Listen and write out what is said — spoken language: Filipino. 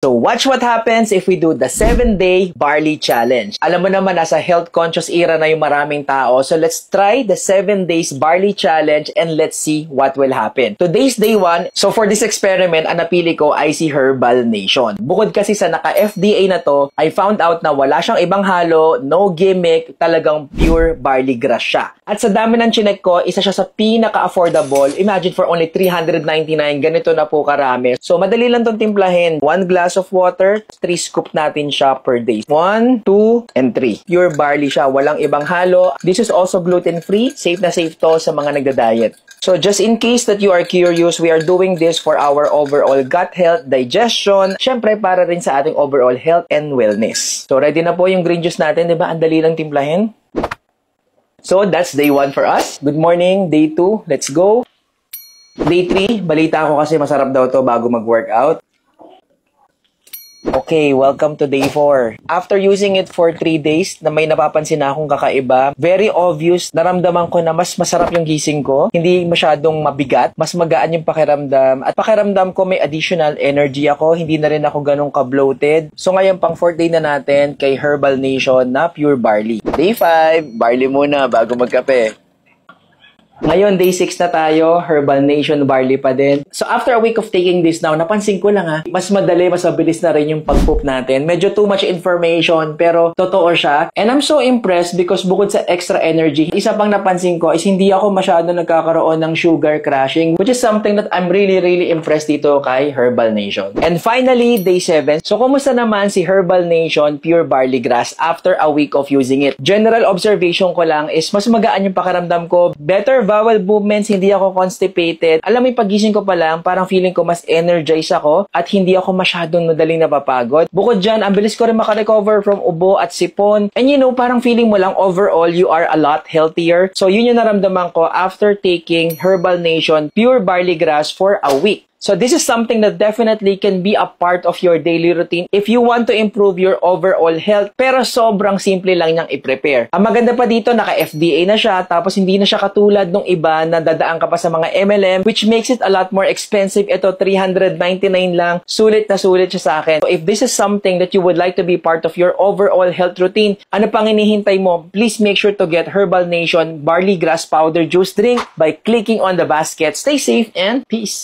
So watch what happens if we do the 7-day barley challenge. Alam mo naman, nasa health-conscious era na yung maraming tao. So let's try the 7 days barley challenge and let's see what will happen. Today's day 1. So for this experiment, ang napili ko ay si Herbal Nation. Bukod kasi sa naka-FDA na to, I found out na wala siyang ibang halo, no gimmick, talagang pure barley grass siya. At sa dami ng chinek ko, isa siya sa pinaka-affordable. Imagine for only $399, ganito na po karami. So madali lang tong timplahin. 1 glass of water, 3 scoop natin siya per day. 1, 2, and 3. Pure barley siya, walang ibang halo. This is also gluten-free. Safe na safe to sa mga nagda-diet. So just in case that you are curious, we are doing this for our overall gut health, digestion, syempre para rin sa ating overall health and wellness. So ready na po yung green juice natin, di ba? Ang dali lang timplahin. So that's day 1 for us. Good morning. Day 2, let's go. Day 3, balita ko kasi masarap daw to bago mag-workout. Okay, welcome to day 4. After using it for 3 days, na may napapansin na akong kakaiba, very obvious, naramdaman ko na mas masarap yung gising ko, hindi masyadong mabigat, mas magaan yung pakiramdam, at pakiramdam ko may additional energy ako, hindi na rin ako ganun ka-bloated. So ngayon, pang 4th day na natin kay Herbal Nation na pure barley. Day 5, barley muna bago magkape. Ngayon, day 6 na tayo, Herbal Nation barley pa din. So after a week of taking this now, napansin ko lang mas madali, mas mabilis na rin yung pag-poop natin. Medyo too much information, pero totoo siya. And I'm so impressed because bukod sa extra energy, isa pang napansin ko is hindi ako masyado nagkakaroon ng sugar crashing, which is something that I'm really impressed dito kay Herbal Nation. And finally, day 7. So kumusta naman si Herbal Nation Pure Barley Grass after a week of using it? General observation ko lang is mas magaan yung pakiramdam ko, better bowel movements, hindi ako constipated. Alam mo, yung pagising ko pa lang, parang feeling ko mas energized ako at hindi ako masyadong madaling napapagod. Bukod dyan, ang bilis ko rin makarecover from ubo at sipon. And you know, parang feeling mo lang overall, you are a lot healthier. So yun yung naramdaman ko after taking Herbal Nation Pure Barley Grass for a week. So this is something that definitely can be a part of your daily routine if you want to improve your overall health, pero sobrang simple lang niyang i-prepare. Ang maganda pa dito, naka-FDA na siya, tapos hindi na siya katulad nung iba na dadaan ka pa sa mga MLM, which makes it a lot more expensive. Ito, $399 lang. Sulit na sulit siya sa akin. So if this is something that you would like to be part of your overall health routine, ano pang hinihintay mo? Please make sure to get Herbal Nation Barley Grass Powder Juice Drink by clicking on the basket. Stay safe and peace!